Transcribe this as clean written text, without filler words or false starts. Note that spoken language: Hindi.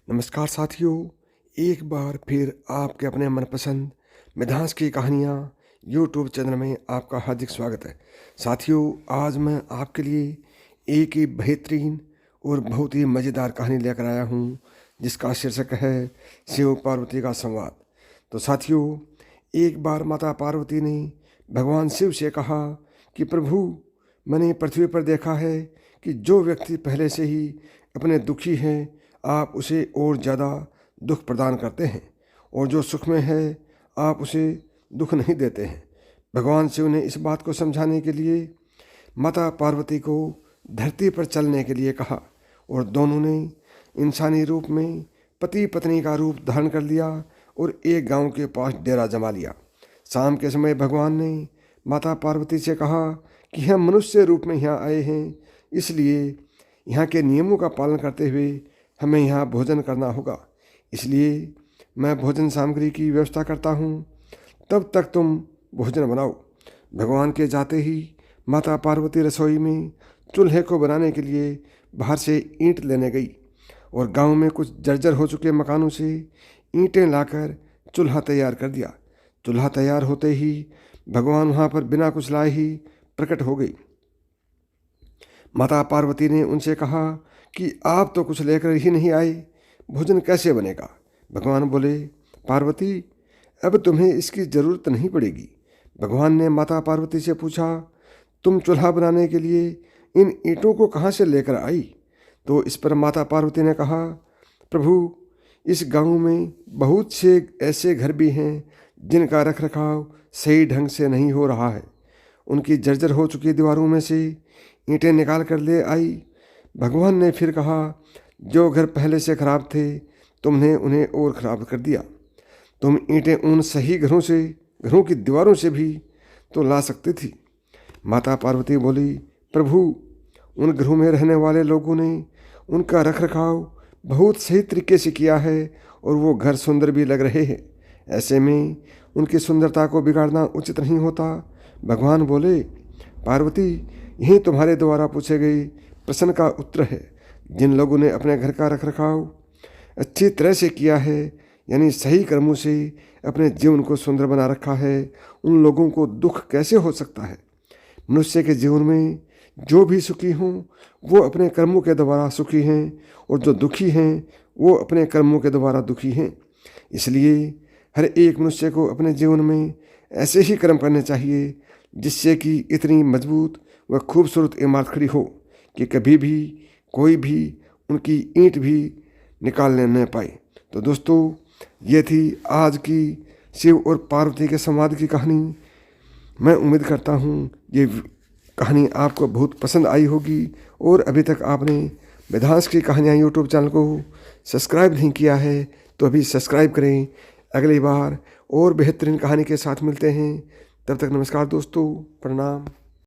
नमस्कार साथियों, एक बार फिर आपके अपने मनपसंद मिधांस की कहानियाँ यूट्यूब चैनल में आपका हार्दिक स्वागत है। साथियों, आज मैं आपके लिए एक ही बेहतरीन और बहुत ही मज़ेदार कहानी लेकर आया हूँ, जिसका शीर्षक है शिव पार्वती का संवाद। तो साथियों, एक बार माता पार्वती ने भगवान शिव से कहा कि प्रभु, मैंने पृथ्वी पर देखा है कि जो व्यक्ति पहले से ही अपने दुखी हैं, आप उसे और ज़्यादा दुख प्रदान करते हैं, और जो सुख में है आप उसे दुख नहीं देते हैं। भगवान शिव ने इस बात को समझाने के लिए माता पार्वती को धरती पर चलने के लिए कहा, और दोनों ने इंसानी रूप में पति पत्नी का रूप धारण कर लिया और एक गांव के पास डेरा जमा लिया। शाम के समय भगवान ने माता पार्वती से कहा कि हम मनुष्य रूप में यहाँ आए हैं, इसलिए यहाँ के नियमों का पालन करते हुए हमें यहाँ भोजन करना होगा। इसलिए मैं भोजन सामग्री की व्यवस्था करता हूँ, तब तक तुम भोजन बनाओ। भगवान के जाते ही माता पार्वती रसोई में चूल्हे को बनाने के लिए बाहर से ईंट लेने गई, और गांव में कुछ जर्जर हो चुके मकानों से ईंटें लाकर चूल्हा तैयार कर दिया। चूल्हा तैयार होते ही भगवान वहाँ पर बिना कुछ लाए ही प्रकट हो गई। माता पार्वती ने उनसे कहा कि आप तो कुछ लेकर ही नहीं आए, भोजन कैसे बनेगा? भगवान बोले, पार्वती, अब तुम्हें इसकी ज़रूरत नहीं पड़ेगी। भगवान ने माता पार्वती से पूछा, तुम चूल्हा बनाने के लिए इन ईंटों को कहाँ से लेकर आई? तो इस पर माता पार्वती ने कहा, प्रभु, इस गांव में बहुत से ऐसे घर भी हैं जिनका रख रखाव सही ढंग से नहीं हो रहा है। उनकी जर्जर हो चुकी दीवारों में से ईंटें निकाल कर ले आई। भगवान ने फिर कहा, जो घर पहले से खराब थे तुमने उन्हें और ख़राब कर दिया। तुम ईंटें उन सही घरों की दीवारों से भी तो ला सकती थी। माता पार्वती बोली, प्रभु, उन घरों में रहने वाले लोगों ने उनका रख रखाव बहुत सही तरीके से किया है, और वो घर सुंदर भी लग रहे हैं। ऐसे में उनकी सुंदरता को बिगाड़ना उचित नहीं होता। भगवान बोले, पार्वती, यही तुम्हारे द्वारा पूछे गए प्रश्न का उत्तर है। जिन लोगों ने अपने घर का रख रखाव अच्छी तरह से किया है, यानी सही कर्मों से अपने जीवन को सुंदर बना रखा है, उन लोगों को दुख कैसे हो सकता है? मनुष्य के जीवन में जो भी सुखी हों वो अपने कर्मों के द्वारा सुखी हैं, और जो दुखी हैं वो अपने कर्मों के द्वारा दुखी हैं। इसलिए हर एक मनुष्य को अपने जीवन में ऐसे ही कर्म करने चाहिए जिससे कि इतनी मजबूत व खूबसूरत इमारत खड़ी हो कि कभी भी कोई भी उनकी ईंट भी निकालने न पाए। तो दोस्तों, ये थी आज की शिव और पार्वती के संवाद की कहानी। मैं उम्मीद करता हूँ ये कहानी आपको बहुत पसंद आई होगी, और अभी तक आपने मिधांस की कहानियाँ यूट्यूब चैनल को सब्सक्राइब नहीं किया है तो अभी सब्सक्राइब करें। अगली बार और बेहतरीन कहानी के साथ मिलते हैं। तब तक नमस्कार दोस्तों, प्रणाम।